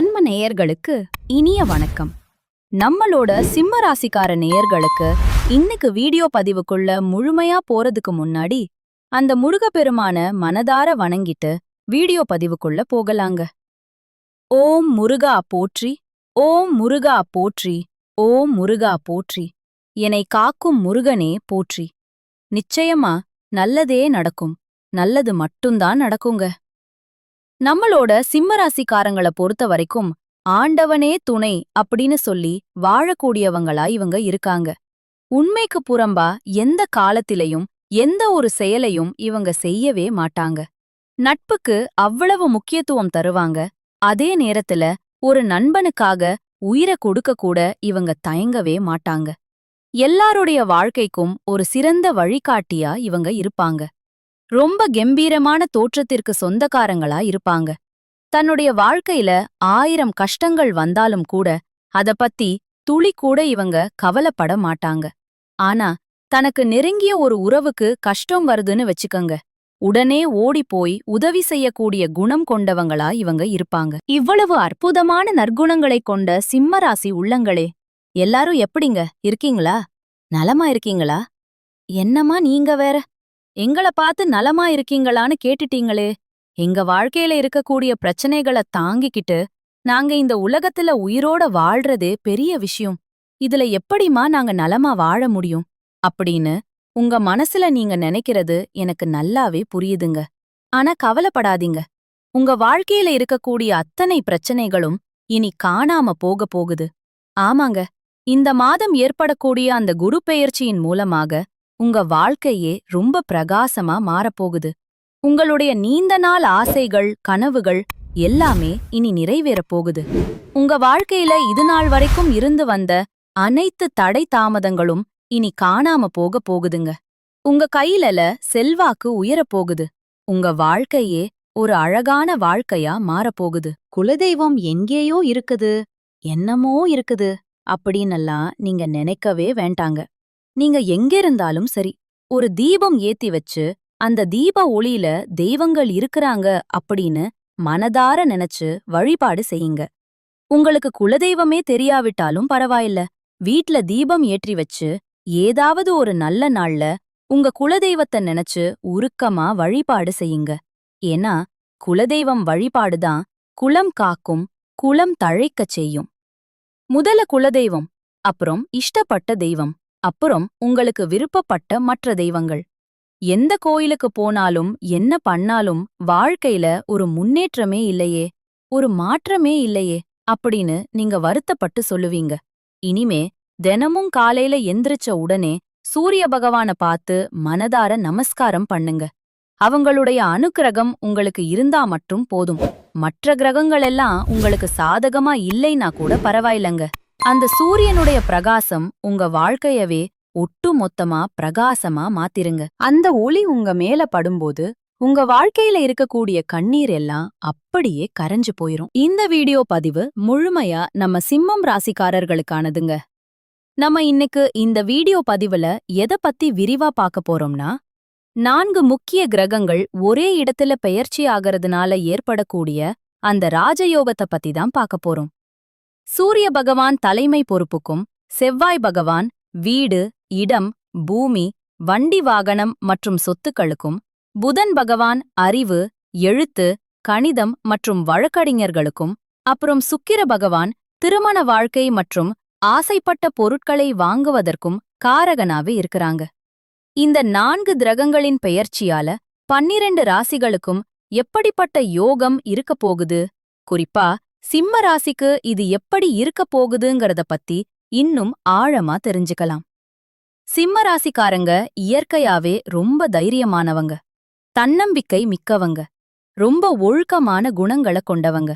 கண்ம நேயர்களுக்கு இனிய வணக்கம். நம்மளோட சிம்ம ராசிக்கார நேயர்களுக்கு இன்னைக்கு வீடியோ பதிவுக்குள்ள முழுமையா போறதுக்கு முன்னாடி அந்த முருகப்பெருமான மனதார வணங்கிட்டு வீடியோ பதிவுக்குள்ள போகலாங்க. ஓம் முருகா போற்றி, ஓம் முருகா போற்றி, ஓம் முருகா போற்றி, என்னை காக்கும் முருகனே போற்றி. நிச்சயமா நல்லதே நடக்கும், நல்லது மட்டும்தான் நடக்குங்க. நம்மளோட சிம்மராசிக்காரங்களை பொறுத்த வரைக்கும் ஆண்டவனே துணை அப்படின்னு சொல்லி வாழக்கூடியவங்களா இவங்க இருக்காங்க. உண்மைக்கு புறம்பா எந்த காலத்திலையும் எந்த ஒரு செயலையும் இவங்க செய்யவே மாட்டாங்க. நட்புக்கு அவ்வளவு முக்கியத்துவம் தருவாங்க. அதே நேரத்துல ஒரு நண்பனுக்காக உயிரை கொடுக்க கூட இவங்க தயங்கவே மாட்டாங்க. எல்லாருடைய வாழ்க்கைக்கும் ஒரு சிறந்த வழிகாட்டியா இவங்க இருப்பாங்க. ரொம்ப கெம்பீரமான தோற்றத்திற்கு சொந்தக்காரங்களா இருப்பாங்க. தன்னுடைய வாழ்க்கையில 1000 கஷ்டங்கள் வந்தாலும் கூட அத பத்தி துளி கூட இவங்க கவலைப்பட மாட்டாங்க. ஆனா தனக்கு நெருங்கிய ஒரு உறவுக்கு கஷ்டம் வருதுன்னு வச்சுக்கங்க, உடனே ஓடிப்போய் உதவி செய்யக்கூடிய குணம் கொண்டவங்களா இவங்க இருப்பாங்க. இவ்வளவு அற்புதமான நற்குணங்களைக் கொண்ட சிம்மராசி உள்ளங்களே, எல்லாரும் எப்படிங்க இருக்கீங்களா? நலமா இருக்கீங்களா? என்னம்மா நீங்க வேற எங்களை பார்த்து நலமா இருக்கீங்களான்னு கேட்டுட்டீங்களே. எங்க வாழ்க்கையில இருக்கக்கூடிய பிரச்சனைகளை தாங்கிக்கிட்டு நாங்க இந்த உலகத்துல உயிரோட வாழ்றதே பெரிய விஷயம். இதுல எப்படிமா நாங்க நலமா வாழ முடியும் அப்படின்னு உங்க மனசுல நீங்க நினைக்கிறது எனக்கு நல்லாவே புரியுதுங்க. ஆனா கவலைப்படாதீங்க, உங்க வாழ்க்கையில இருக்கக்கூடிய அத்தனை பிரச்சனைகளும் இனி காணாம போக போகுது. ஆமாங்க, இந்த மாதம் ஏற்படக்கூடிய அந்த குரு பெயர்ச்சியின் மூலமாக உங்க வாழ்க்கையே ரொம்ப பிரகாசமா மாறப்போகுது. உங்களுடைய நீண்ட நாள் ஆசைகள் கனவுகள் எல்லாமே இனி நிறைவேறப் போகுது. உங்க வாழ்க்கையில இதுநாள் வரைக்கும் இருந்து வந்த அனைத்து தடை தாமதங்களும் இனி காணாம போக போகுதுங்க. உங்க கையில செல்வாக்கு உயரப்போகுது. உங்க வாழ்க்கையே ஒரு அழகான வாழ்க்கையா மாறப்போகுது. குலதெய்வம் எங்கேயோ இருக்குது, என்னமோ இருக்குது அப்படின்னெல்லாம் நீங்க நினைக்கவே வேண்டாங்க. நீங்க எங்கிருந்தாலும் சரி, ஒரு தீபம் ஏத்தி வச்சு அந்த தீப ஒளியில தெய்வங்கள் இருக்குறாங்க அப்படின்னு மனதார நினைச்சு வழிபாடு செய்யுங்க. உங்களுக்கு குலதெய்வமே தெரியாவிட்டாலும் பரவாயில்ல, வீட்ல தீபம் ஏற்றி வச்சு ஏதாவது ஒரு நல்ல நாள்ல உங்க குலதெய்வத்தை நினைச்சு உருக்கமா வழிபாடு செய்யுங்க. ஏன்னா குலதெய்வம் வழிபாடுதான் குலம் காக்கும், குலம் தழைக்கச் செய்யும். முதல்ல குலதெய்வம், அப்புறம் இஷ்டப்பட்ட தெய்வம், அப்புறம் உங்களுக்கு விருப்பப்பட்ட மற்ற தெய்வங்கள். எந்த கோயிலுக்கு போனாலும் என்ன பண்ணாலும் வாழ்க்கையில ஒரு முன்னேற்றமே இல்லையே, ஒரு மாற்றமே இல்லையே அப்படின்னு நீங்க வருத்தப்பட்டு சொல்லுவீங்க. இனிமே தினமும் காலையில எந்திரிச்ச உடனே சூரிய பகவான பார்த்து மனதார நமஸ்காரம் பண்ணுங்க. அவங்களுடைய அனுக்கிரகம் உங்களுக்கு இருந்தா மட்டும் போதும். மற்ற கிரகங்கள் எல்லாம் உங்களுக்கு சாதகமா இல்லைன்னா கூட பரவாயில்லங்க. அந்த சூரியனுடைய பிரகாசம் உங்க வாழ்க்கையவே ஒட்டு மொத்தமா பிரகாசமா மாத்திருங்க. அந்த ஒளி உங்க மேல படும்போது உங்க வாழ்க்கையில இருக்கக்கூடிய கண்ணீர் எல்லாம் அப்படியே கரைஞ்சு போயிரும். இந்த வீடியோ பதிவு முழுமையா நம்ம சிம்மம் ராசிக்காரர்களுக்கானதுங்க. நம்ம இன்னைக்கு இந்த வீடியோ பதிவுல எதை பத்தி விரிவா பார்க்க போறோம்னா, 4 முக்கிய கிரகங்கள் ஒரே இடத்துல பெயர்ச்சி ஆகிறதுனால ஏற்படக்கூடிய அந்த ராஜயோகத்தை பத்தி தான் பார்க்க போறோம். சூரிய பகவான் தலைமை பொறுப்புக்கும், செவ்வாய் பகவான் வீடு, இடம், பூமி, வண்டி வாகனம் மற்றும் சொத்துக்களுக்கும், புதன் பகவான் அறிவு, எழுத்து, கணிதம் மற்றும் வழக்கறிஞர்களுக்கும், அப்புறம் சுக்கிர பகவான் திருமண வாழ்க்கை மற்றும் ஆசைப்பட்ட பொருட்களை வாங்குவதற்கும் காரகனாவே இருக்கிறாங்க. இந்த 4 கிரகங்களின் பெயர்ச்சியால 12 ராசிகளுக்கும் எப்படிப்பட்ட யோகம் இருக்கப் போகுது, குறிப்பா சிம்ம ராசிக்கு இது எப்படி இருக்கப் போகுதுங்கிறத பத்தி இன்னும் ஆழமா தெரிஞ்சுக்கலாம். சிம்ம ராசிக்காரங்க இயற்கையாவே ரொம்ப தைரியமானவங்க, தன்னம்பிக்கை மிக்கவங்க, ரொம்ப ஒழுக்கமான குணங்களை கொண்டவங்க.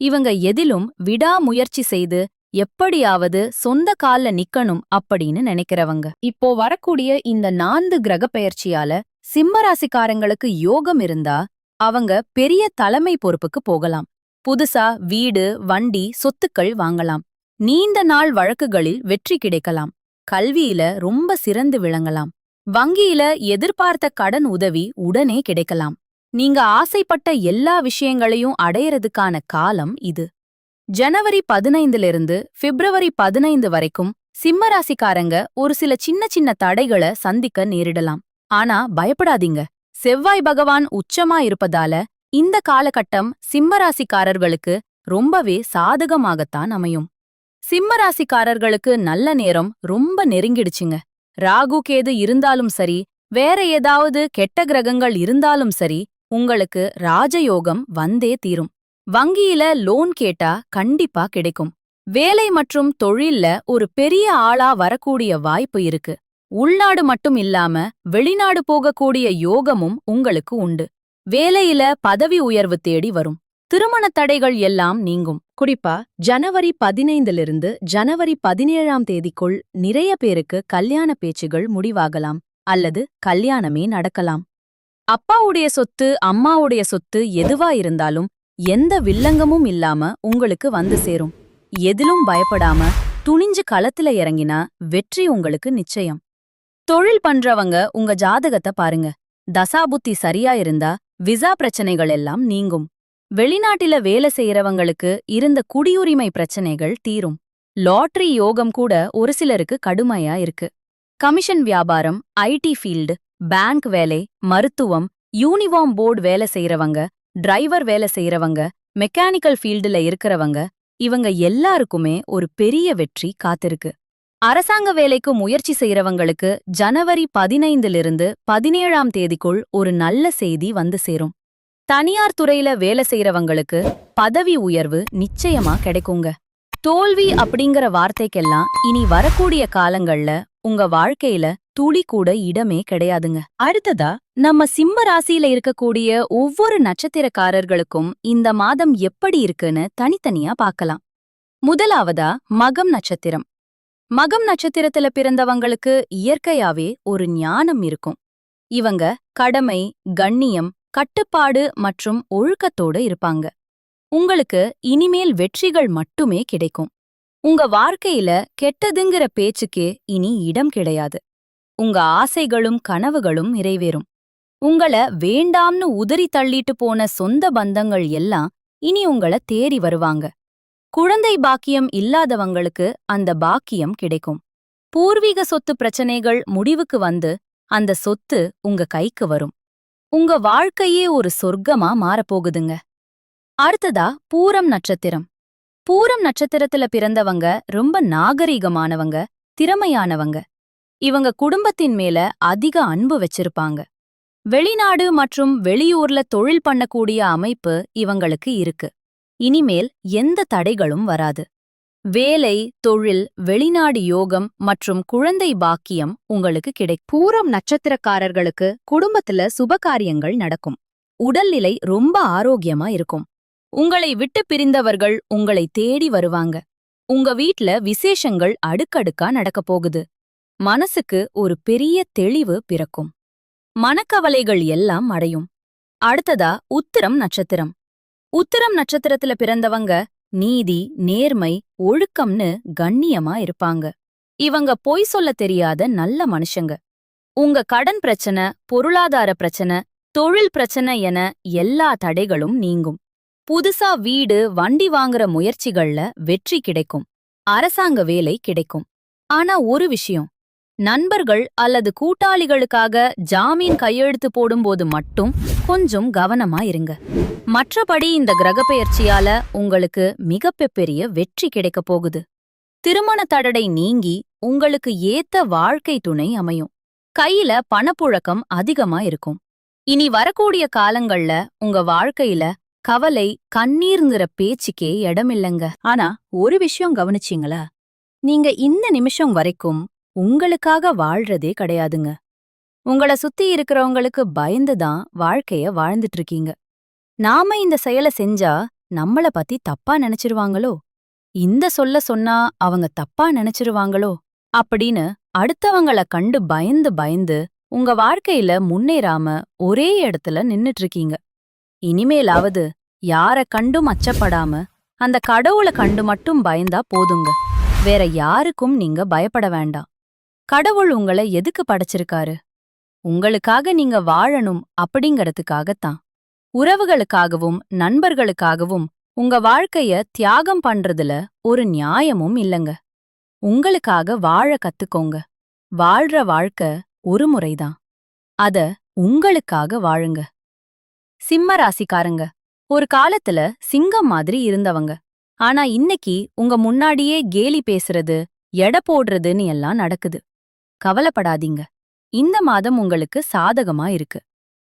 இவங்க எதிலும் விடாமுயற்சி செய்து எப்படியாவது சொந்த கால்ல நிக்கணும் அப்படின்னு நினைக்கிறவங்க. இப்போ வரக்கூடிய இந்த 4 கிரக பெயர்ச்சியால சிம்ம ராசிக்காரங்களுக்கு யோகம் இருந்தா அவங்க பெரிய தலைமை பொறுப்புக்கு போகலாம். புதுசா வீடு, வண்டி, சொத்துக்கள் வாங்கலாம். நீண்ட நாள் வழக்குகளில் வெற்றி கிடைக்கலாம். கல்வியில ரொம்ப சிறந்து விளங்கலாம். வங்கியில எதிர்பார்த்த கடன் உதவி உடனே கிடைக்கலாம். நீங்க ஆசைப்பட்ட எல்லா விஷயங்களையும் அடையறதுக்கான காலம் இது. ஜனவரி 15லிருந்து பிப்ரவரி 15 வரைக்கும் சிம்மராசிக்காரங்க ஒரு சில சின்ன சின்ன தடைகளை சந்திக்க நேரிடலாம். ஆனா பயப்படாதீங்க. செவ்வாய் பகவான் உச்சமா இருப்பதால இந்த காலகட்டம் சிம்மராசிக்காரர்களுக்கு ரொம்பவே சாதகமாகத்தான் அமையும். சிம்மராசிக்காரர்களுக்கு நல்ல நேரம் ரொம்ப நெருங்கிடுச்சுங்க. ராகு கேது இருந்தாலும் சரி, வேற ஏதாவது கெட்ட கிரகங்கள் இருந்தாலும் சரி, உங்களுக்கு ராஜயோகம் வந்தே தீரும். வங்கியில லோன் கேட்டா கண்டிப்பா கிடைக்கும். வேலை மற்றும் தொழில்ல ஒரு பெரிய ஆளா வரக்கூடிய வாய்ப்பு இருக்கு. உள்நாடு மட்டும் இல்லாம வெளிநாடு போகக்கூடிய யோகமும் உங்களுக்கு உண்டு. வேலையில பதவி உயர்வு தேடி வரும். திருமண தடைகள் எல்லாம் நீங்கும். குறிப்பா ஜனவரி 15லிருந்து ஜனவரி 17ஆம் தேதிக்குள் நிறைய பேருக்கு கல்யாண பேச்சுகள் முடிவாகலாம் அல்லது கல்யாணமே நடக்கலாம். அப்பாவுடைய சொத்து, அம்மாவுடைய சொத்து எதுவா இருந்தாலும் எந்த வில்லங்கமும் இல்லாம உங்களுக்கு வந்து சேரும். எதிலும் பயப்படாம துணிஞ்சு களத்துல இறங்கினா வெற்றி உங்களுக்கு நிச்சயம். தொழில் பண்றவங்க உங்க ஜாதகத்தை பாருங்க. தசாபுத்தி சரியா இருந்தா விசா பிரச்சனைகள் எல்லாம் நீங்கும். வெளிநாட்டில வேலை செய்யறவங்களுக்கு இருந்த குடியுரிமை பிரச்சனைகள் தீரும். லாட்டரி யோகம் கூட ஒரு சிலருக்கு கடுமையா இருக்கு. கமிஷன் வியாபாரம், ஐடி ஃபீல்டு, பேங்க் வேலை, மருத்துவம், யூனிஃபார்ம் போர்டு வேலை செய்யறவங்க, டிரைவர் வேலை செய்யறவங்க, மெக்கானிக்கல் ஃபீல்டுல இருக்கிறவங்க, இவங்க எல்லாருக்குமே ஒரு பெரிய வெற்றி காத்திருக்கு. அரசாங்க வேலைக்கு முயற்சி செய்யறவங்களுக்கு ஜனவரி 15லிருந்து 17ஆம் தேதிக்குள் ஒரு நல்ல செய்தி வந்து சேரும். தனியார் துறையில வேலை செய்யறவங்களுக்கு பதவி உயர்வு நிச்சயமா கிடைக்குங்க. தோல்வி அப்படிங்கிற வார்த்தைக்கெல்லாம் இனி வரக்கூடிய காலங்கள்ல உங்க வாழ்க்கையில துளி கூட இடமே கிடையாதுங்க. அடுத்ததா நம்ம சிம்ம ராசியில இருக்கக்கூடிய ஒவ்வொரு நட்சத்திரக்காரர்களுக்கும் இந்த மாதம் எப்படி இருக்குன்னு தனித்தனியா பார்க்கலாம். முதலாவதா மகம் நட்சத்திரம். மகம் நட்சத்திரத்துல பிறந்தவங்களுக்கு இயற்கையாவே ஒரு ஞானம் இருக்கும். இவங்க கடமை, கண்ணியம், கட்டுப்பாடு மற்றும் ஒழுக்கத்தோடு இருப்பாங்க. உங்களுக்கு இனிமேல் வெற்றிகள் மட்டுமே கிடைக்கும். உங்க வாழ்க்கையில கெட்டதுங்கிற பேச்சுக்கே இனி இடம் கிடையாது. உங்க ஆசைகளும் கனவுகளும் நிறைவேறும். உங்கள வேண்டாம்னு உதறி தள்ளிட்டு போன சொந்த பந்தங்கள் எல்லாம் இனி உங்கள தேடி வருவாங்க. குழந்தை பாக்கியம் இல்லாதவங்களுக்கு அந்த பாக்கியம் கிடைக்கும். பூர்வீக சொத்து பிரச்சனைகள் முடிவுக்கு வந்து அந்த சொத்து உங்க கைக்கு வரும். உங்க வாழ்க்கையே ஒரு சொர்க்கமா மாறப்போகுதுங்க. அடுத்ததா பூரம் நட்சத்திரம். பூரம் நட்சத்திரத்துல பிறந்தவங்க ரொம்ப நாகரீகமானவங்க, திறமையானவங்க. இவங்க குடும்பத்தின் மேல அதிக அன்பு வச்சிருப்பாங்க. வெளிநாடு மற்றும் வெளியூர்ல தொழில் பண்ணக்கூடிய அமைப்பு இவங்களுக்கு இருக்கு. இனிமேல் எந்த தடைகளும் வராது. வேலை, தொழில், வெளிநாடு யோகம் மற்றும் குழந்தை பாக்கியம் உங்களுக்கு கிடைக்கும். பூரம் நட்சத்திரக்காரர்களுக்கு குடும்பத்துல சுபகாரியங்கள் நடக்கும். உடல்நிலை ரொம்ப ஆரோக்கியமா இருக்கும். உங்களை விட்டு பிரிந்தவர்கள் உங்களை தேடி வருவாங்க. உங்க வீட்ல விசேஷங்கள் அடுக்கடுக்கா நடக்கப் போகுது. மனசுக்கு ஒரு பெரிய தெளிவு பிறக்கும். மனக்கவலைகள் எல்லாம் அடையும். அடுத்ததா உத்திரம் நட்சத்திரம். உத்திரம் நட்சத்திரத்துல பிறந்தவங்க நீதி, நேர்மை, ஒழுக்கம்னு கண்ணியமா இருப்பாங்க. இவங்க பொய் சொல்ல தெரியாத நல்ல மனுஷங்க. உங்க கடன் பிரச்சனை, பொருளாதார பிரச்சனை, தொழில் பிரச்சனை என எல்லா தடைகளும் நீங்கும். புதுசா வீடு, வண்டி வாங்குற முயற்சிகள்ல வெற்றி கிடைக்கும். அரசாங்க வேலை கிடைக்கும். ஆனா ஒரு விஷயம், நண்பர்கள் அல்லது கூட்டாளிகளுக்காக ஜாமீன் கையெழுத்து போடும்போது மட்டும் கொஞ்சம் கவனமா இருங்க. மற்றபடி இந்த கிரகப்பெயர்ச்சியால உங்களுக்கு மிகப்பெரிய வெற்றி கிடைக்கப் போகுது. திருமண தடை நீங்கி உங்களுக்கு ஏத்த வாழ்க்கை துணை அமையும். கையில பணப்புழக்கம் அதிகமா இருக்கும். இனி வரக்கூடிய காலங்கள்ல உங்க வாழ்க்கையில கவலை, கண்ணீர்ங்கிற பேச்சுக்கே இடமில்லைங்க. ஆனா ஒரு விஷயம் கவனிச்சீங்களா? நீங்க இந்த நிமிஷம் வரைக்கும் உங்களுக்காக வாழ்றதே கிடையாதுங்க. உங்கள சுத்தி இருக்கிறவங்களுக்கு பயந்துதான் வாழ்க்கைய வாழ்ந்துட்டு இருக்கீங்க. நாம இந்த செயலை செஞ்சா நம்மள பத்தி தப்பா நினைச்சிருவாங்களோ, இந்த சொல்ல சொன்னா அவங்க தப்பா நினைச்சிருவாங்களோ அப்படின்னு அடுத்தவங்கள கண்டு பயந்து பயந்து உங்க வாழ்க்கையில முன்னேறாம ஒரே இடத்துல நின்னுட்டு இருக்கீங்க. இனிமேலாவது யார கண்டும் அச்சப்படாம அந்த கடவுளை கண்டு மட்டும் பயந்தா போதுங்க. வேற யாருக்கும் நீங்க பயப்பட வேண்டாம். கடவுள் உங்களை எதுக்கு படைச்சிருக்காரு? உங்களுக்காக நீங்க வாழணும் அப்படிங்கறதுக்காகத்தான். உறவுகளுக்காகவும் நண்பர்களுக்காகவும் உங்க வாழ்க்கைய தியாகம் பண்றதுல ஒரு நியாயமும் இல்லங்க. உங்களுக்காக வாழ கத்துக்கோங்க. வாழ்ற வாழ்க்கை ஒரு முறைதான். அத உங்களுக்காக வாழுங்க. சிம்ம ராசிக்காரங்க, ஒரு காலத்துல சிங்கம் மாதிரி இருந்தவங்க. ஆனா இன்னைக்கு உங்க முன்னாடியே கேலி பேசுறது, எடை போடுறதுன்னு எல்லாம் நடக்குது. கவலைப்படாதீங்க. இந்த மாதம் உங்களுக்கு சாதகமா இருக்கு.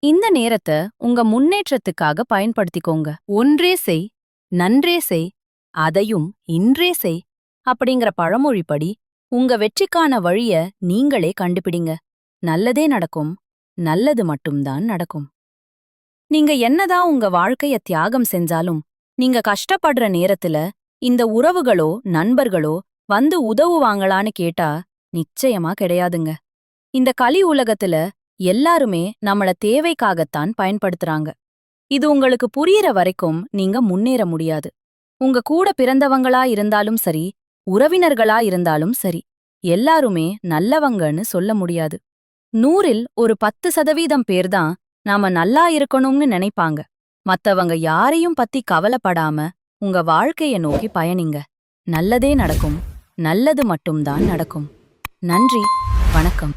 இந்த நேரத்த உங்க முன்னேற்றத்துக்காக பயன்படுத்திக்கோங்க. ஒன்றே செய், நன்றே செய், அதையும் இன்றே செய் அப்படிங்கிற பழமொழிப்படி உங்க வெற்றிக்கான வழிய நீங்களே கண்டுபிடிங்க. நல்லதே நடக்கும். நல்லது மட்டும்தான் நடக்கும். நீங்க என்னதான் உங்க வாழ்க்கைய தியாகம் செஞ்சாலும், நீங்க கஷ்டப்படுற நேரத்துல இந்த உறவுகளோ நண்பர்களோ வந்து உதவுவாங்களான்னு கேட்டா நிச்சயமா கிடையாதுங்க. இந்த கலி உலகத்துல எல்லாருமே நம்மள தேவைக்காகத்தான் பயன்படுத்துறாங்க. இது உங்களுக்கு புரியற வரைக்கும் நீங்க முன்னேற முடியாது. உங்க கூட பிறந்தவங்களா இருந்தாலும் சரி, உறவினர்களா இருந்தாலும் சரி, எல்லாருமே நல்லவங்கன்னு சொல்ல முடியாது. 100ல் ஒரு 10% பேர்தான் நாம நல்லா இருக்கணும்னு நினைப்பாங்க. மத்தவங்க யாரையும் பத்தி கவலைப்படாம உங்க வாழ்க்கைய நோக்கி பயணிங்க. நல்லதே நடக்கும். நல்லது மட்டும்தான் நடக்கும். நன்றி. வணக்கம்.